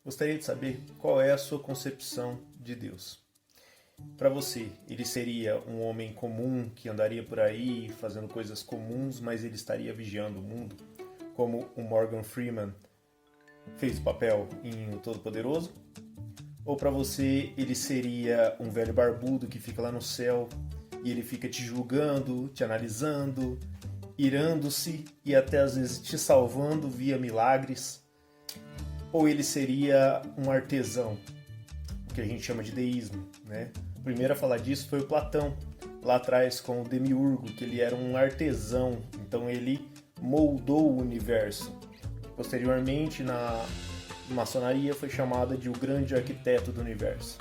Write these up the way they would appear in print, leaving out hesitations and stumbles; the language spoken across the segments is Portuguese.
Gostaria de saber qual é a sua concepção de Deus. Para você, ele seria um homem comum que andaria por aí fazendo coisas comuns, mas ele estaria vigiando o mundo, como o Morgan Freeman fez o papel em O Todo-Poderoso? Ou para você, ele seria um velho barbudo que fica lá no céu e ele fica te julgando, te analisando, irando-se e até às vezes te salvando via milagres? Ou ele seria um artesão, o que a gente chama de deísmo, né? O primeiro a falar disso foi o Platão, lá atrás com o Demiurgo, que ele era um artesão, então ele moldou o universo. Posteriormente, na maçonaria, foi chamada de o grande arquiteto do universo.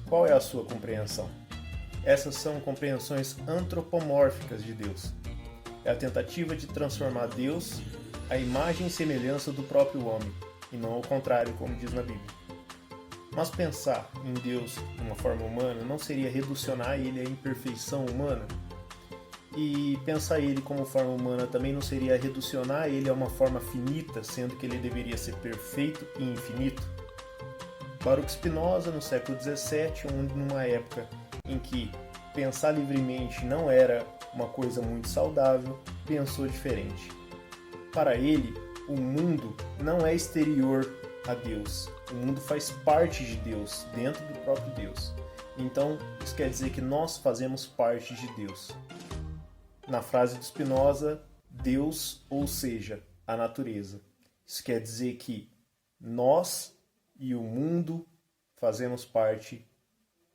Qual é a sua compreensão? Essas são compreensões antropomórficas de Deus. É a tentativa de transformar Deus à imagem e semelhança do próprio homem, e não ao contrário, como diz na Bíblia. Mas pensar em Deus de uma forma humana não seria reducionar ele à imperfeição humana? E pensar ele como forma humana também não seria reducionar ele a uma forma finita, sendo que ele deveria ser perfeito e infinito? Baruch Spinoza, no século XVII, numa época em que pensar livremente não era uma coisa muito saudável, pensou diferente. Para ele, o mundo não é exterior a Deus. O mundo faz parte de Deus, dentro do próprio Deus. Então, isso quer dizer que nós fazemos parte de Deus. Na frase de Spinoza, Deus, ou seja, a natureza. Isso quer dizer que nós e o mundo fazemos parte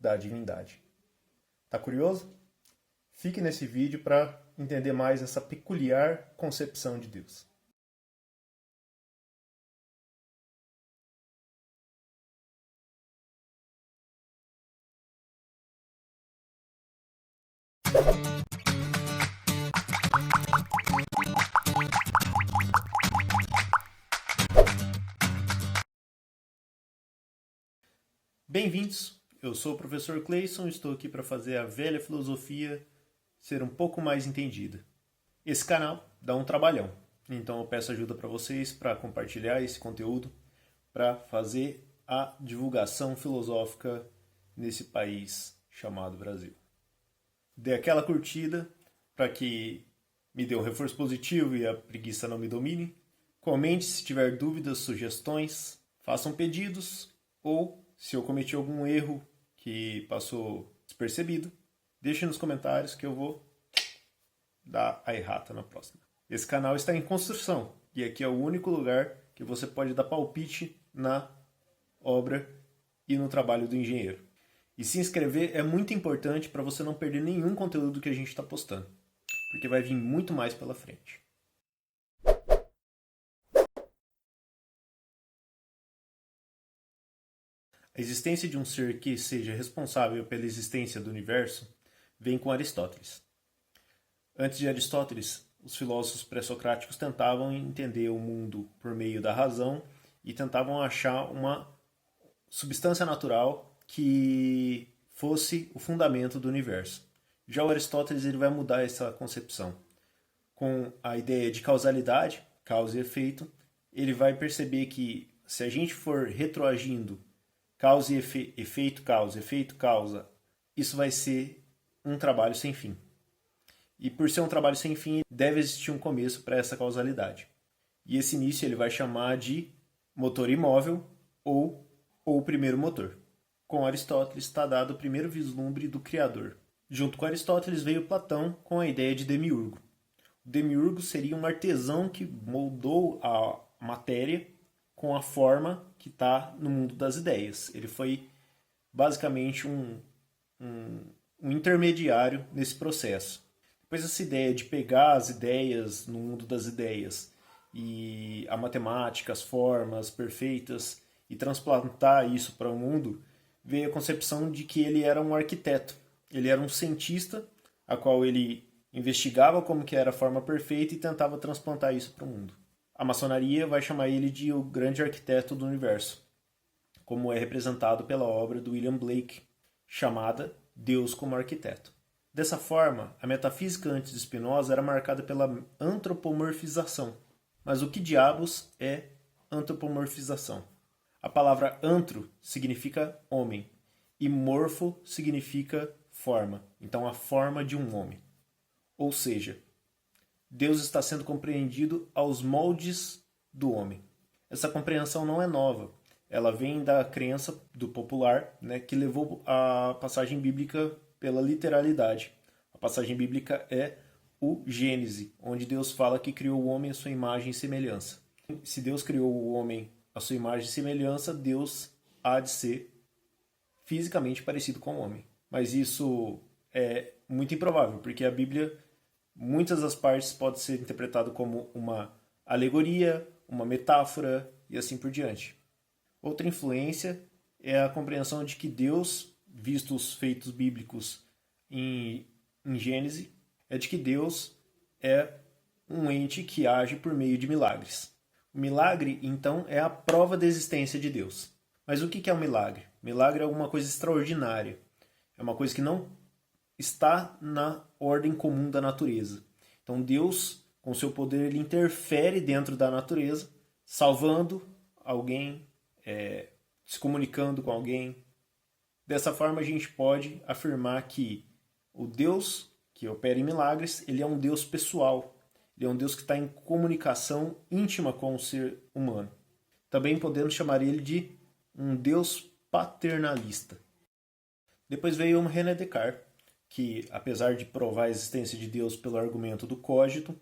da divindade. Tá curioso? Fique nesse vídeo para entender mais essa peculiar concepção de Deus. Bem-vindos! Eu sou o professor Cleison e estou aqui para fazer a velha filosofia ser um pouco mais entendida. Esse canal dá um trabalhão, então eu peço ajuda para vocês para compartilhar esse conteúdo, para fazer a divulgação filosófica nesse país chamado Brasil. Dê aquela curtida para que me dê um reforço positivo e a preguiça não me domine. Comente se tiver dúvidas, sugestões, façam pedidos ou se eu cometi algum erro que passou despercebido, deixe nos comentários que eu vou dar a errata na próxima. Esse canal está em construção e aqui é o único lugar que você pode dar palpite na obra e no trabalho do engenheiro. E se inscrever é muito importante para você não perder nenhum conteúdo que a gente está postando, porque vai vir muito mais pela frente. A existência de um ser que seja responsável pela existência do universo vem com Aristóteles. Antes de Aristóteles, os filósofos pré-socráticos tentavam entender o mundo por meio da razão e tentavam achar uma substância natural que fosse o fundamento do universo. Já o Aristóteles ele vai mudar essa concepção. Com a ideia de causalidade, causa e efeito, ele vai perceber que se a gente for retroagindo causa e efeito, causa, isso vai ser um trabalho sem fim. E por ser um trabalho sem fim, deve existir um começo para essa causalidade. E esse início ele vai chamar de motor imóvel ou o primeiro motor. Com Aristóteles está dado o primeiro vislumbre do Criador. Junto com Aristóteles veio Platão com a ideia de Demiurgo. O Demiurgo seria um artesão que moldou a matéria com a forma que está no mundo das ideias. Ele foi basicamente um intermediário nesse processo. Depois essa ideia de pegar as ideias no mundo das ideias e a matemática, as formas perfeitas e transplantar isso para o mundo, veio a concepção de que ele era um arquiteto. Ele era um cientista, a qual ele investigava como que era a forma perfeita e tentava transplantar isso para o mundo. A maçonaria vai chamar ele de o grande arquiteto do universo, como é representado pela obra do William Blake, chamada Deus como Arquiteto. Dessa forma, a metafísica antes de Spinoza era marcada pela antropomorfização. Mas o que diabos é antropomorfização? A palavra antro significa homem e morfo significa forma. Então, a forma de um homem. Ou seja, Deus está sendo compreendido aos moldes do homem. Essa compreensão não é nova. Ela vem da crença do popular, né, que levou a passagem bíblica pela literalidade. A passagem bíblica é o Gênesis, onde Deus fala que criou o homem à sua imagem e semelhança. Se Deus criou o homem à sua imagem e semelhança, Deus há de ser fisicamente parecido com o homem. Mas isso é muito improvável, porque a Bíblia, muitas das partes podem ser interpretadas como uma alegoria, uma metáfora e assim por diante. Outra influência é a compreensão de que Deus, visto os feitos bíblicos em Gênesis, é de que Deus é um ente que age por meio de milagres. O milagre, então, é a prova da existência de Deus. Mas o que é um milagre? Milagre é alguma coisa extraordinária. É uma coisa que não está na ordem comum da natureza. Então Deus, com seu poder, ele interfere dentro da natureza, salvando alguém, se comunicando com alguém. Dessa forma a gente pode afirmar que o Deus que opera em milagres, ele é um Deus pessoal. Ele é um Deus que está em comunicação íntima com o ser humano. Também podemos chamar ele de um Deus paternalista. Depois veio o René Descartes, que, apesar de provar a existência de Deus pelo argumento do cogito,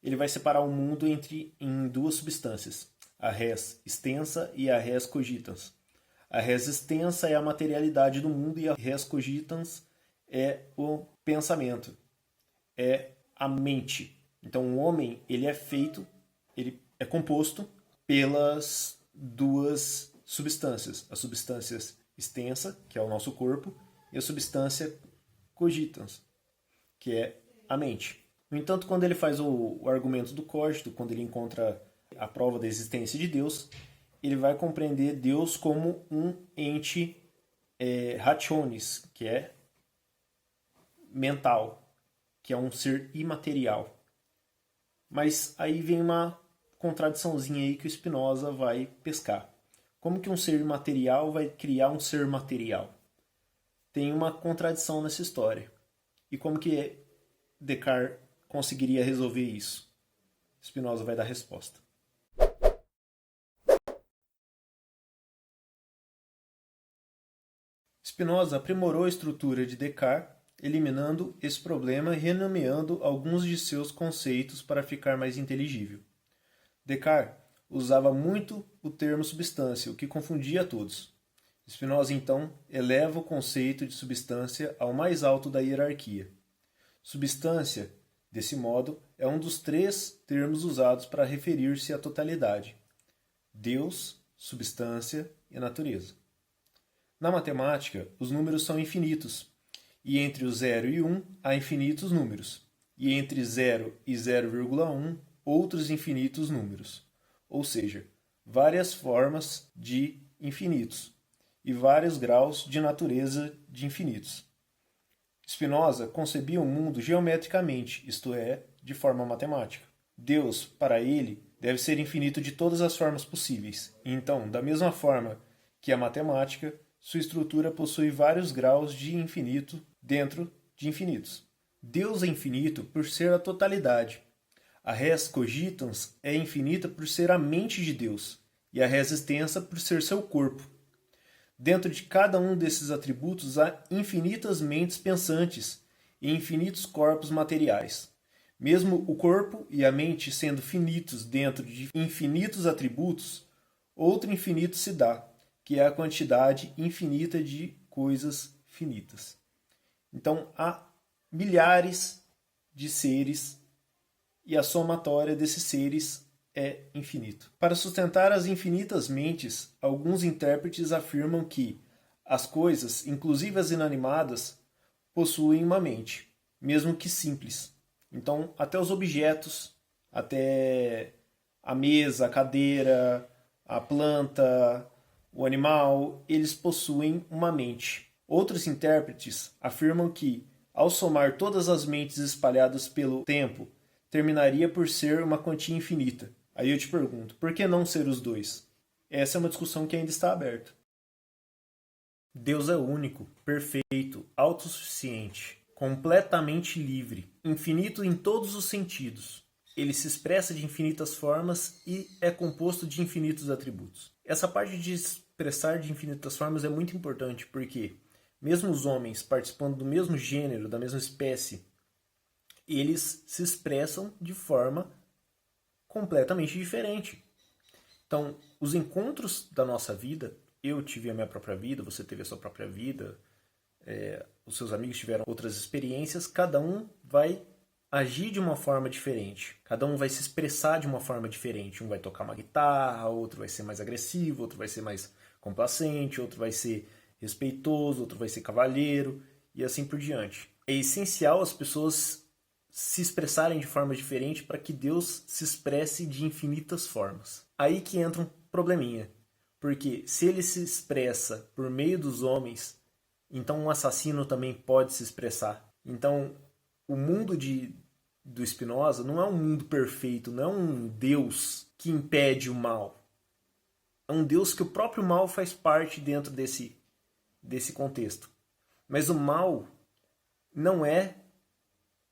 ele vai separar o mundo em duas substâncias, a res extensa e a res cogitans. A res extensa é a materialidade do mundo e a res cogitans é o pensamento, é a mente. Então o homem, ele é composto pelas duas substâncias, a substância extensa, que é o nosso corpo, e a substância cogitans, que é a mente. No entanto, quando ele faz o argumento do cogito, quando ele encontra a prova da existência de Deus, ele vai compreender Deus como um ente rationis, que é mental, que é um ser imaterial. Mas aí vem uma contradiçãozinha aí que o Spinoza vai pescar. Como que um ser imaterial vai criar um ser material? Tem uma contradição nessa história. E como que Descartes conseguiria resolver isso? Spinoza vai dar a resposta. Spinoza aprimorou a estrutura de Descartes, eliminando esse problema e renomeando alguns de seus conceitos para ficar mais inteligível. Descartes usava muito o termo substância, o que confundia a todos. Spinoza, então, eleva o conceito de substância ao mais alto da hierarquia. Substância, desse modo, é um dos três termos usados para referir-se à totalidade: Deus, substância e natureza. Na matemática, os números são infinitos, e entre o 0 e 1 há infinitos números, e entre 0 e 0,1 outros infinitos números, ou seja, várias formas de infinitos e vários graus de natureza de infinitos. Spinoza concebia o mundo geometricamente, isto é, de forma matemática. Deus, para ele, deve ser infinito de todas as formas possíveis, e então, da mesma forma que a matemática, sua estrutura possui vários graus de infinito dentro de infinitos. Deus é infinito por ser a totalidade. A res cogitans é infinita por ser a mente de Deus, e a res extensa por ser seu corpo. Dentro de cada um desses atributos há infinitas mentes pensantes e infinitos corpos materiais. Mesmo o corpo e a mente sendo finitos dentro de infinitos atributos, outro infinito se dá, que é a quantidade infinita de coisas finitas. Então, há milhares de seres e a somatória desses seres é infinito. Para sustentar as infinitas mentes, alguns intérpretes afirmam que as coisas, inclusive as inanimadas, possuem uma mente, mesmo que simples. Então, até os objetos, até a mesa, a cadeira, a planta, o animal, eles possuem uma mente. Outros intérpretes afirmam que, ao somar todas as mentes espalhadas pelo tempo, terminaria por ser uma quantia infinita. Aí eu te pergunto, por que não ser os dois? Essa é uma discussão que ainda está aberta. Deus é único, perfeito, autossuficiente, completamente livre, infinito em todos os sentidos. Ele se expressa de infinitas formas e é composto de infinitos atributos. Essa parte de expressar de infinitas formas é muito importante porque, mesmo os homens participando do mesmo gênero, da mesma espécie, eles se expressam de forma completamente diferente. Então, os encontros da nossa vida, eu tive a minha própria vida, você teve a sua própria vida, os seus amigos tiveram outras experiências, cada um vai agir de uma forma diferente, cada um vai se expressar de uma forma diferente. Um vai tocar uma guitarra, outro vai ser mais agressivo, outro vai ser mais complacente, outro vai ser respeitoso, outro vai ser cavalheiro e assim por diante. É essencial as pessoas se expressarem de forma diferente para que Deus se expresse de infinitas formas. Aí que entra um probleminha, porque se ele se expressa por meio dos homens, então um assassino também pode se expressar. Então, o mundo do Spinoza não é um mundo perfeito, não é um Deus que impede o mal. É um Deus que o próprio mal faz parte dentro desse contexto. Mas o mal não é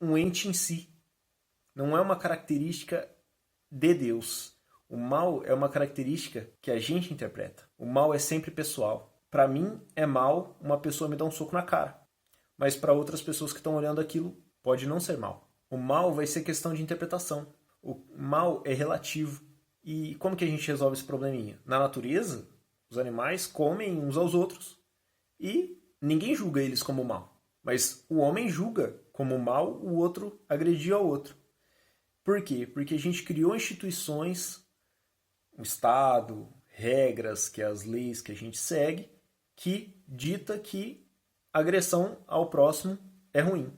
um ente em si. Não é uma característica de Deus. O mal é uma característica que a gente interpreta. O mal é sempre pessoal. Para mim, é mal uma pessoa me dar um soco na cara. Mas para outras pessoas que estão olhando aquilo, pode não ser mal. O mal vai ser questão de interpretação. O mal é relativo. E como que a gente resolve esse probleminha? Na natureza, os animais comem uns aos outros e ninguém julga eles como mal. Mas o homem julga como mal o outro agredir ao outro. Por quê? Porque a gente criou instituições, o Estado, regras, que é as leis que a gente segue, que dita que agressão ao próximo é ruim.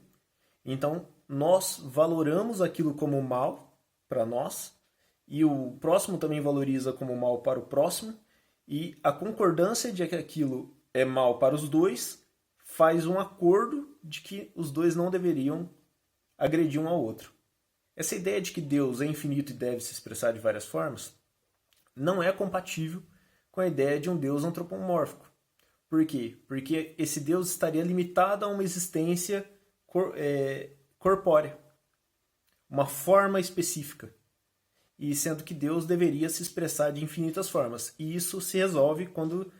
Então, nós valoramos aquilo como mal para nós, e o próximo também valoriza como mal para o próximo, e a concordância de que aquilo é mal para os dois faz um acordo de que os dois não deveriam agredir um ao outro. Essa ideia de que Deus é infinito e deve se expressar de várias formas não é compatível com a ideia de um Deus antropomórfico. Por quê? Porque esse Deus estaria limitado a uma existência corpórea, uma forma específica. E sendo que Deus deveria se expressar de infinitas formas. E isso se resolve quando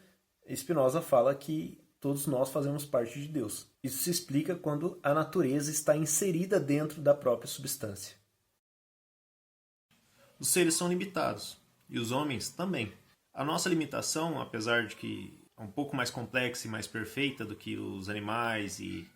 Spinoza fala que todos nós fazemos parte de Deus. Isso se explica quando a natureza está inserida dentro da própria substância. Os seres são limitados, e os homens também. A nossa limitação, apesar de que é um pouco mais complexa e mais perfeita do que os animais e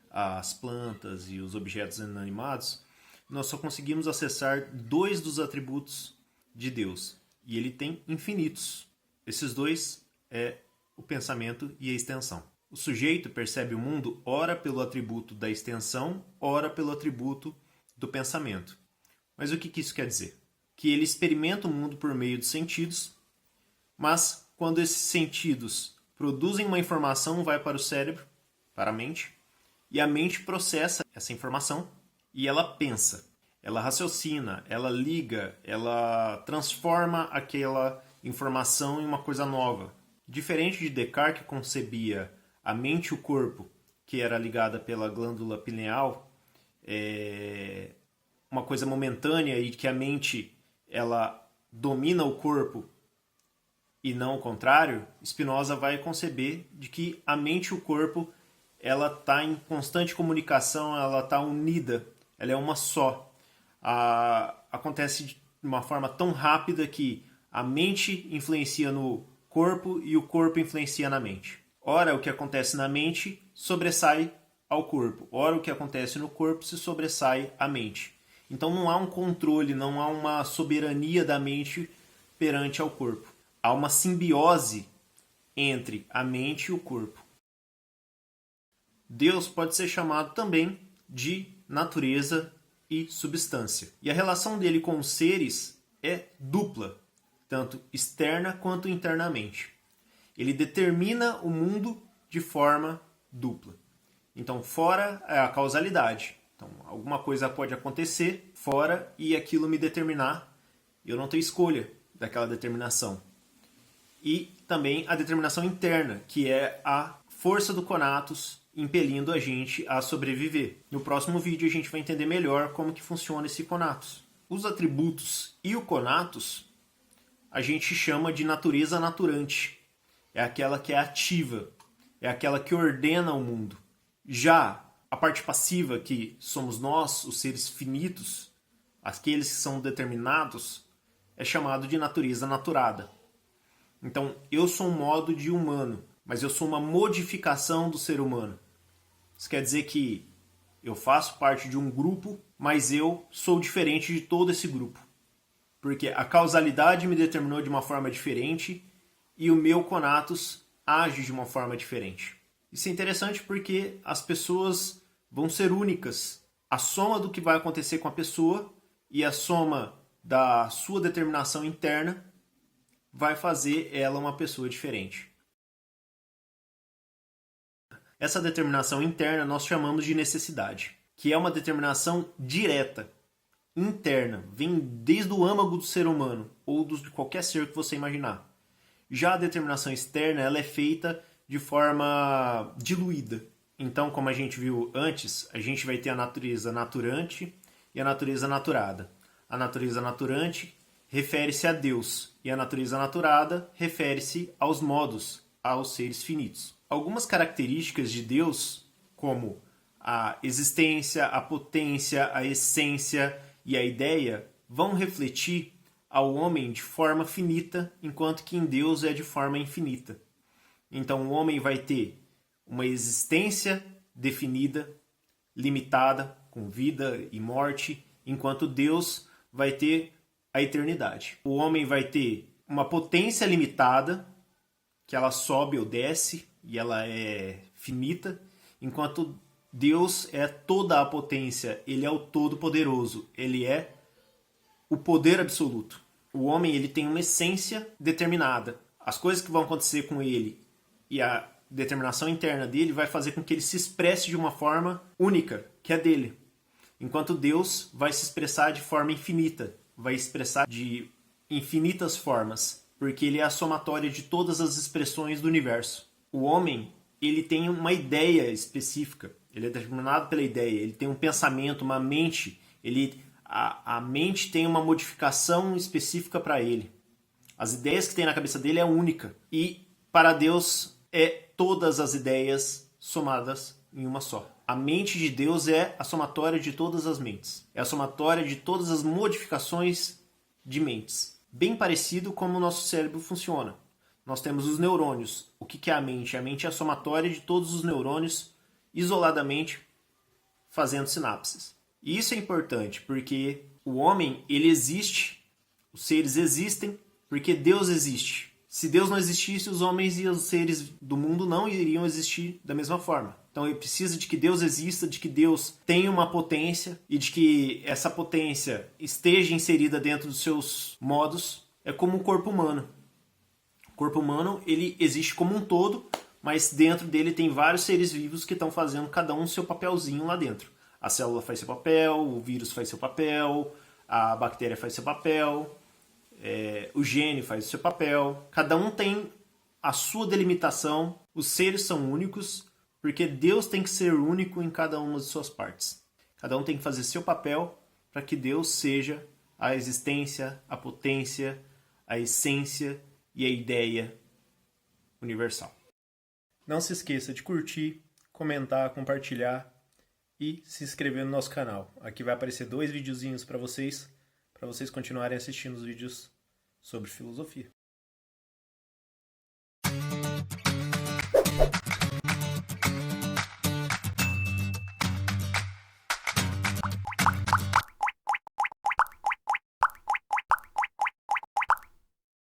as plantas e os objetos inanimados, nós só conseguimos acessar 2 dos atributos de Deus. E ele tem infinitos. Esses 2 é o pensamento e a extensão. O sujeito percebe o mundo ora pelo atributo da extensão, ora pelo atributo do pensamento. Mas o que isso quer dizer? Que ele experimenta o mundo por meio dos sentidos, mas quando esses sentidos produzem uma informação, vai para o cérebro, para a mente, e a mente processa essa informação e ela pensa, ela raciocina, ela liga, ela transforma aquela informação em uma coisa nova. Diferente de Descartes, que concebia a mente e o corpo, que era ligada pela glândula pineal, uma coisa momentânea e que a mente ela domina o corpo e não o contrário, Spinoza vai conceber de que a mente e o corpo ela está em constante comunicação, ela está unida, ela é uma só. Acontece de uma forma tão rápida que a mente influencia no corpo e o corpo influencia na mente. Ora, o que acontece na mente sobressai ao corpo. Ora, o que acontece no corpo se sobressai à mente. Então não há um controle, não há uma soberania da mente perante ao corpo. Há uma simbiose entre a mente e o corpo. Deus pode ser chamado também de natureza e substância. E a relação dele com os seres é dupla, tanto externa quanto internamente. Ele determina o mundo de forma dupla. Então, fora é a causalidade. Então, alguma coisa pode acontecer fora e aquilo me determinar. Eu não tenho escolha daquela determinação. e também a determinação interna, que é a força do conatus impelindo a gente a sobreviver. No próximo vídeo a gente vai entender melhor como que funciona esse conatus. Os atributos e o conatus a gente chama de natureza naturante. É aquela que é ativa, é aquela que ordena o mundo. Já a parte passiva, que somos nós, os seres finitos, aqueles que são determinados, é chamado de natureza naturada. Então, eu sou um modo de humano, mas eu sou uma modificação do ser humano. Isso quer dizer que eu faço parte de um grupo, mas eu sou diferente de todo esse grupo. Porque a causalidade me determinou de uma forma diferente e o meu conatus age de uma forma diferente. Isso é interessante porque as pessoas vão ser únicas. A soma do que vai acontecer com a pessoa e a soma da sua determinação interna vai fazer ela uma pessoa diferente. Essa determinação interna nós chamamos de necessidade, que é uma determinação direta, interna, vem desde o âmago do ser humano ou de qualquer ser que você imaginar. Já a determinação externa ela é feita de forma diluída. Então, como a gente viu antes, a gente vai ter a natureza naturante e a natureza naturada. A natureza naturante refere-se a Deus e a natureza naturada refere-se aos modos, aos seres finitos. Algumas características de Deus, como a existência, a potência, a essência e a ideia, vão refletir ao homem de forma finita, enquanto que em Deus é de forma infinita. Então o homem vai ter uma existência definida, limitada, com vida e morte, enquanto Deus vai ter a eternidade. O homem vai ter uma potência limitada, que ela sobe ou desce, e ela é finita, enquanto Deus é toda a potência, ele é o todo-poderoso, ele é o poder absoluto. O homem ele tem uma essência determinada. As coisas que vão acontecer com ele e a determinação interna dele vai fazer com que ele se expresse de uma forma única, que é dele. Enquanto Deus vai se expressar de forma infinita, vai expressar de infinitas formas, porque ele é a somatória de todas as expressões do universo. O homem, ele tem uma ideia específica, ele é determinado pela ideia, ele tem um pensamento, uma mente, a mente tem uma modificação específica para ele. As ideias que tem na cabeça dele é única. E para Deus é todas as ideias somadas em uma só. A mente de Deus é a somatória de todas as mentes. É a somatória de todas as modificações de mentes. Bem parecido como o nosso cérebro funciona. Nós temos os neurônios. O que é a mente? A mente é a somatória de todos os neurônios isoladamente fazendo sinapses. E isso é importante porque o homem ele existe, os seres existem porque Deus existe. Se Deus não existisse, os homens e os seres do mundo não iriam existir da mesma forma. Então ele precisa de que Deus exista, de que Deus tenha uma potência e de que essa potência esteja inserida dentro dos seus modos. É como o corpo humano. O corpo humano ele existe como um todo, mas dentro dele tem vários seres vivos que estão fazendo cada um seu papelzinho lá dentro. A célula faz seu papel, o vírus faz seu papel, a bactéria faz seu papel, o gene faz o seu papel. Cada um tem a sua delimitação. Os seres são únicos porque Deus tem que ser único em cada uma de suas partes. Cada um tem que fazer seu papel para que Deus seja a existência, a potência, a essência e a ideia universal. Não se esqueça de curtir, comentar, compartilhar e se inscrever no nosso canal. Aqui vai aparecer 2 videozinhos para vocês continuarem assistindo os vídeos sobre filosofia.